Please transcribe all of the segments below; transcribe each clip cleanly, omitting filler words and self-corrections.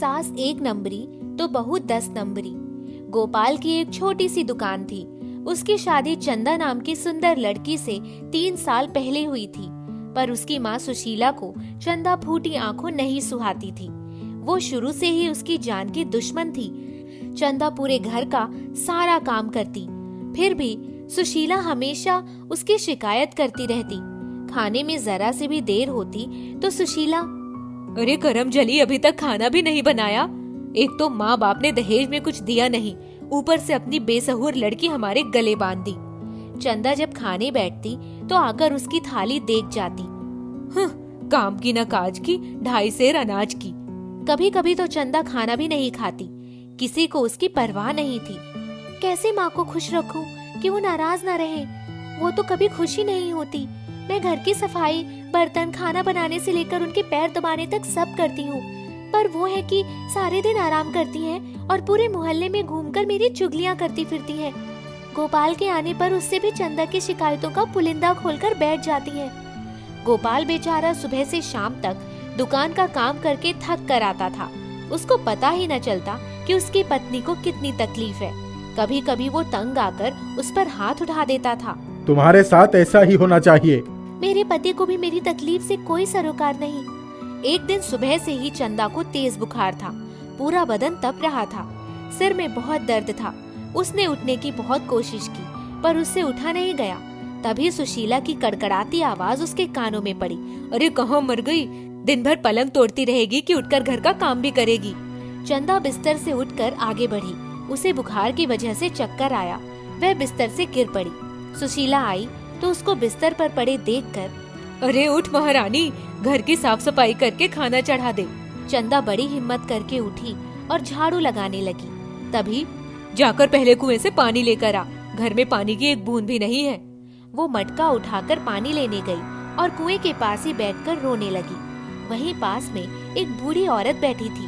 सास 1 नंबरी तो बहू 10 नंबरी। गोपाल की एक छोटी सी दुकान थी। उसकी शादी चंदा नाम की सुंदर लड़की से 3 साल पहले हुई थी, पर उसकी माँ सुशीला को चंदा फूटी आंखों नहीं सुहाती थी। वो शुरू से ही उसकी जान की दुश्मन थी। चंदा पूरे घर का सारा काम करती, फिर भी सुशीला हमेशा उसकी शिकायत करती रहती। खाने में जरा से भी देर होती तो सुशीला, अरे करमजली, अभी तक खाना भी नहीं बनाया। एक तो माँ बाप ने दहेज में कुछ दिया नहीं, ऊपर से अपनी बेसहुर लड़की हमारे गले बांध दी। चंदा जब खाने बैठती तो आकर उसकी थाली देख जाती। काम की न काज की, 2.5 सेर अनाज की। कभी कभी तो चंदा खाना भी नहीं खाती। किसी को उसकी परवाह नहीं थी। कैसे माँ को खुश रखूं कि वो नाराज ना रहे। वो तो कभी खुशी नहीं होती। मैं घर की सफाई, बर्तन, खाना बनाने से लेकर उनके पैर दबाने तक सब करती हूँ, पर वो है कि सारे दिन आराम करती हैं और पूरे मोहल्ले में घूमकर मेरी चुगलियाँ करती फिरती हैं। गोपाल के आने पर उससे भी चंदा की शिकायतों का पुलिंदा खोलकर बैठ जाती है। गोपाल बेचारा सुबह से शाम तक दुकान का काम करके थक कर आता था। उसको पता ही न चलता कि उसकी पत्नी को कितनी तकलीफ है। कभी कभी वो तंग आकर उस पर हाथ उठा देता था। तुम्हारे साथ ऐसा ही होना चाहिए। मेरे पति को भी मेरी तकलीफ से कोई सरोकार नहीं। एक दिन सुबह से ही चंदा को तेज बुखार था। पूरा बदन तप रहा था। सिर में बहुत दर्द था। उसने उठने की बहुत कोशिश की, पर उससे उठा नहीं गया। तभी सुशीला की कड़कड़ाती आवाज उसके कानों में पड़ी। अरे कहाँ मर गई? दिन भर पलंग तोड़ती रहेगी कि उठकर घर का काम भी करेगी। चंदा बिस्तर से उठकर आगे बढ़ी। उसे बुखार की वजह से चक्कर आया। वह बिस्तर से गिर पड़ी। सुशीला आई तो उसको बिस्तर पर पड़े देखकर, अरे उठ महारानी, घर की साफ सफाई करके खाना चढ़ा दे। चंदा बड़ी हिम्मत करके उठी और झाड़ू लगाने लगी। तभी, जाकर पहले कुएं से पानी लेकर आ, घर में पानी की एक बूंद भी नहीं है। वो मटका उठाकर पानी लेने गई और कुएं के पास ही बैठकर रोने लगी। वहीं पास में एक बूढ़ी औरत बैठी थी।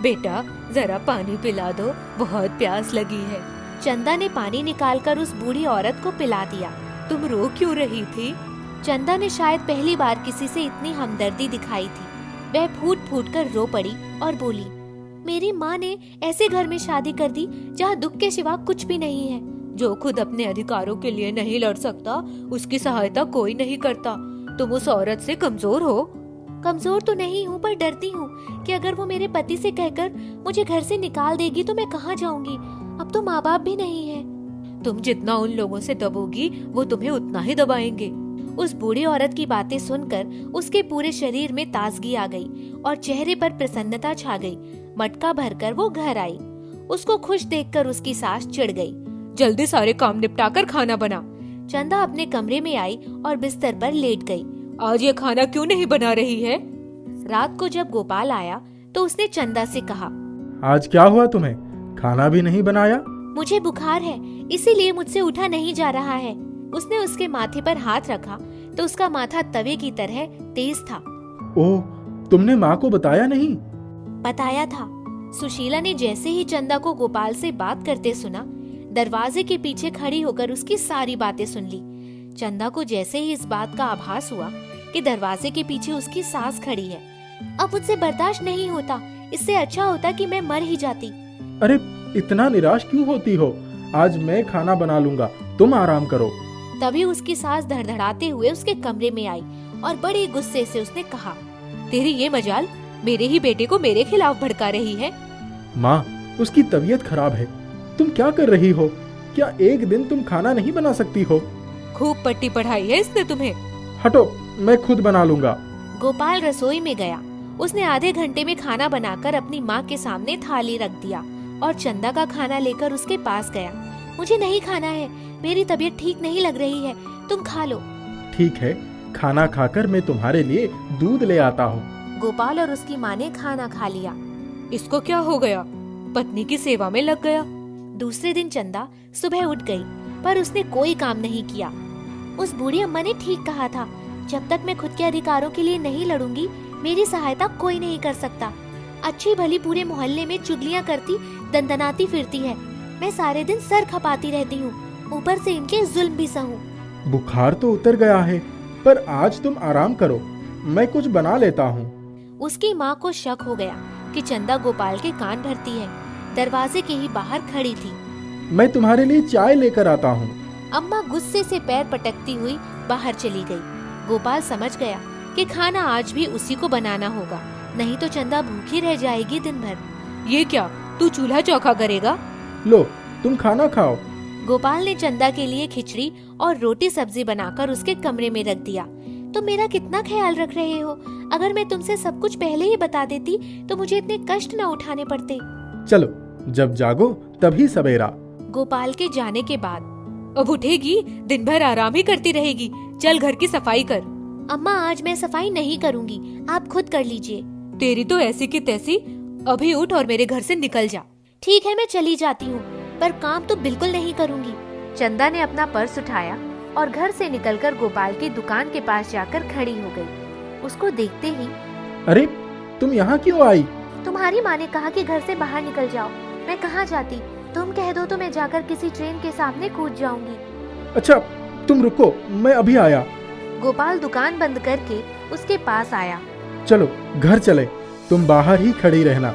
बेटा जरा पानी पिला दो, बहुत प्यास लगी है। चंदा ने पानी निकालकर उस बूढ़ी औरत को पिला दिया। तुम रो क्यों रही थी? चंदा ने शायद पहली बार किसी से इतनी हमदर्दी दिखाई थी। वह फूट फूट कर रो पड़ी और बोली, मेरी माँ ने ऐसे घर में शादी कर दी जहाँ दुख के सिवा कुछ भी नहीं है। जो खुद अपने अधिकारों के लिए नहीं लड़ सकता, उसकी सहायता कोई नहीं करता। तुम उस औरत से कमजोर हो। कमजोर तो नहीं हूँ, पर डरती हूँ कि अगर वो मेरे पति से कहकर मुझे घर से निकाल देगी तो मैं कहाँ जाऊंगी। अब तो माँ बाप भी नहीं है। तुम जितना उन लोगों से दबोगी, वो तुम्हें उतना ही दबाएंगे। उस बूढ़ी औरत की बातें सुनकर उसके पूरे शरीर में ताजगी आ गई और चेहरे पर प्रसन्नता छा गई। मटका भरकर वो घर आई। उसको खुश देखकर उसकी सास चिढ़ गई। जल्दी सारे काम निपटाकर खाना बना। चंदा अपने कमरे में आई और बिस्तर पर लेट गई। आज ये खाना क्यों नहीं बना रही है? रात को जब गोपाल आया तो उसने चंदा से कहा, आज क्या हुआ तुम्हें? खाना भी नहीं बनाया? मुझे बुखार है, इसीलिए मुझसे उठा नहीं जा रहा है। उसने उसके माथे पर हाथ रखा तो उसका माथा तवे की तरह तेज था। ओह, तुमने माँ को बताया नहीं? बताया था। सुशीला ने जैसे ही चंदा को गोपाल से बात करते सुना, दरवाजे के पीछे खड़ी होकर उसकी सारी बातें सुन ली। चंदा को जैसे ही इस बात का आभास हुआ कि दरवाजे के पीछे उसकी सास खड़ी है, अब मुझसे बर्दाश्त नहीं होता। इससे अच्छा होता कि मैं मर ही जाती। अरे इतना निराश क्यों होती हो? आज मैं खाना बना लूंगा, तुम आराम करो। तभी उसकी सास धड़धड़ाते हुए उसके कमरे में आई और बड़े गुस्से से उसने कहा, तेरी ये मजाल, मेरे ही बेटे को मेरे खिलाफ भड़का रही है। माँ, उसकी तबीयत खराब है। तुम क्या कर रही हो? क्या एक दिन तुम खाना नहीं बना सकती हो? खूब पट्टी पढ़ाई है इसने तुम्हें। हटो, मैं खुद बना लूंगा। गोपाल रसोई में गया। उसने आधे घंटे में खाना बनाकर अपनी माँ के सामने थाली रख दिया और चंदा का खाना लेकर उसके पास गया। मुझे नहीं खाना है, मेरी तबीयत ठीक नहीं लग रही है, तुम खा लो। ठीक है, खाना खाकर मैं तुम्हारे लिए दूध ले आता हूँ। गोपाल और उसकी माँ ने खाना खा लिया। इसको क्या हो गया? पत्नी की सेवा में लग गया। दूसरे दिन चंदा सुबह उठ गई, पर उसने कोई काम नहीं किया। उस बूढ़ी अम्मा ने ठीक कहा था, जब तक मैं खुद के अधिकारों के लिए नहीं लड़ूंगी, मेरी सहायता कोई नहीं कर सकता। अच्छी भली पूरे मोहल्ले में चुगलियां करती, दंदनाती फिरती है। मैं सारे दिन सर खपाती रहती हूँ, ऊपर से इनके जुल्म भी सहूं। बुखार तो उतर गया है, पर आज तुम आराम करो, मैं कुछ बना लेता हूँ। उसकी माँ को शक हो गया कि चंदा गोपाल के कान भरती है। दरवाजे के ही बाहर खड़ी थी। मैं तुम्हारे लिए चाय लेकर आता हूँ। अम्मा गुस्से से पैर पटकती हुई बाहर चली गई। गोपाल समझ गया कि खाना आज भी उसी को बनाना होगा, नहीं तो चंदा भूखी रह जाएगी दिन भर। ये क्या, तू चूल्हा चौका करेगा? लो, तुम खाना खाओ। गोपाल ने चंदा के लिए खिचड़ी और रोटी सब्जी बनाकर उसके कमरे में रख दिया। तुम मेरा कितना ख्याल रख रहे हो। अगर मैं तुमसे सब कुछ पहले ही बता देती तो मुझे इतने कष्ट न उठाने पड़ते। चलो, जब जागो तभी सवेरा। गोपाल के जाने के बाद अब उठेगी, दिन भर आराम ही करती रहेगी। चल घर की सफाई कर। अम्मा, आज मैं सफाई नहीं करूंगी, आप खुद कर लीजिए। तेरी तो ऐसी की तैसी। अभी उठ और मेरे घर से निकल जा। ठीक है, मैं चली जाती हूँ, पर काम तो बिल्कुल नहीं करूंगी। चंदा ने अपना पर्स उठाया और घर से निकलकर गोपाल की दुकान के पास जाकर खड़ी हो गई। उसको देखते ही, अरे, तुम यहाँ क्यों आई? तुम्हारी माँ ने कहा कि घर से बाहर निकल जाओ। मैं कहाँ जाती? तुम कह दो तो मैं जाकर किसी ट्रेन के सामने कूद जाऊंगी। अच्छा, तुम रुको, मैं अभी आया। गोपाल दुकान बंद करके उसके पास आया। चलो घर चले, तुम बाहर ही खड़ी रहना,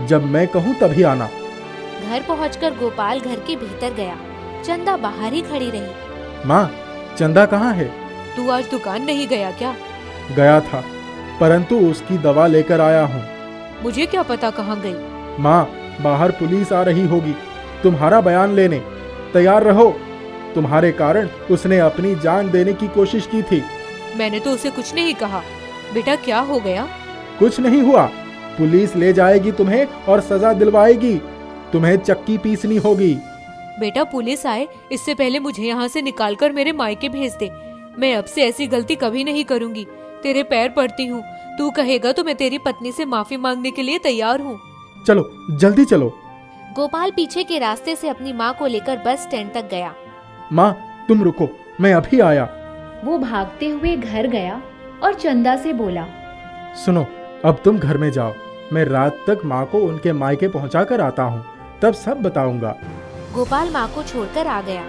जब मैं कहूँ तभी आना। घर पहुंचकर गोपाल घर के भीतर गया। चंदा बाहर ही खड़ी रही। माँ, चंदा कहाँ है? तू आज दुकान नहीं गया क्या? गया था, परंतु उसकी दवा लेकर आया हूँ। मुझे क्या पता कहाँ गई। माँ, बाहर पुलिस आ रही होगी, तुम्हारा बयान लेने। तैयार रहो, तुम्हारे कारण उसने अपनी जान देने की कोशिश की थी। मैंने तो उसे कुछ नहीं कहा। बेटा, क्या हो गया? कुछ नहीं हुआ, पुलिस ले जाएगी तुम्हें और सजा दिलवाएगी। तुम्हें चक्की पीसनी होगी। बेटा, पुलिस आए इससे पहले मुझे यहाँ से निकालकर मेरे मायके भेज दे। मैं अब से ऐसी गलती कभी नहीं करूँगी। तेरे पैर पड़ती हूँ, तू कहेगा तो मैं तेरी पत्नी से माफी मांगने के लिए तैयार हूँ। चलो, जल्दी चलो। गोपाल पीछे के रास्ते से अपनी माँ को लेकर बस स्टैंड तक गया। माँ, तुम रुको, मैं अभी आया। वो भागते हुए घर गया और चंदा से बोला, सुनो, अब तुम घर में जाओ, मैं रात तक माँ को उनके मायके पहुँचा कर आता हूँ, तब सब बताऊंगा। गोपाल माँ को छोड़कर आ गया।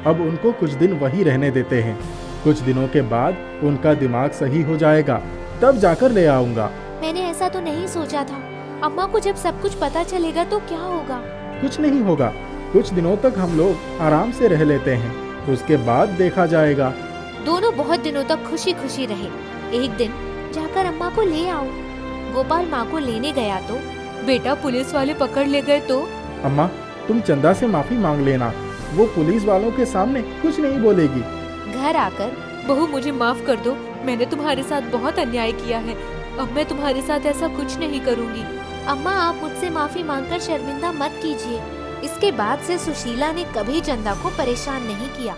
अब उनको कुछ दिन वही रहने देते हैं, कुछ दिनों के बाद उनका दिमाग सही हो जाएगा, तब जाकर ले आऊंगा। मैंने ऐसा तो नहीं सोचा था। अम्मा को जब सब कुछ पता चलेगा तो क्या होगा? कुछ नहीं होगा, कुछ दिनों तक हम लोग आराम से रह लेते हैं, उसके बाद देखा जाएगा। दोनों बहुत दिनों तक खुशी खुशी रहे। एक दिन जाकर अम्मा को ले आओ। गोपाल माँ को लेने गया तो बेटा, पुलिस वाले पकड़ ले गए तो? अम्मा, तुम चंदा से माफी मांग लेना, वो पुलिस वालों के सामने कुछ नहीं बोलेगी। घर आकर, बहू मुझे माफ कर दो, मैंने तुम्हारे साथ बहुत अन्याय किया है। अब मैं तुम्हारे साथ ऐसा कुछ नहीं करूँगी। अम्मा, आप मुझसे माफी मांगकर शर्मिंदा मत कीजिए। इसके बाद से सुशीला ने कभी चंदा को परेशान नहीं किया।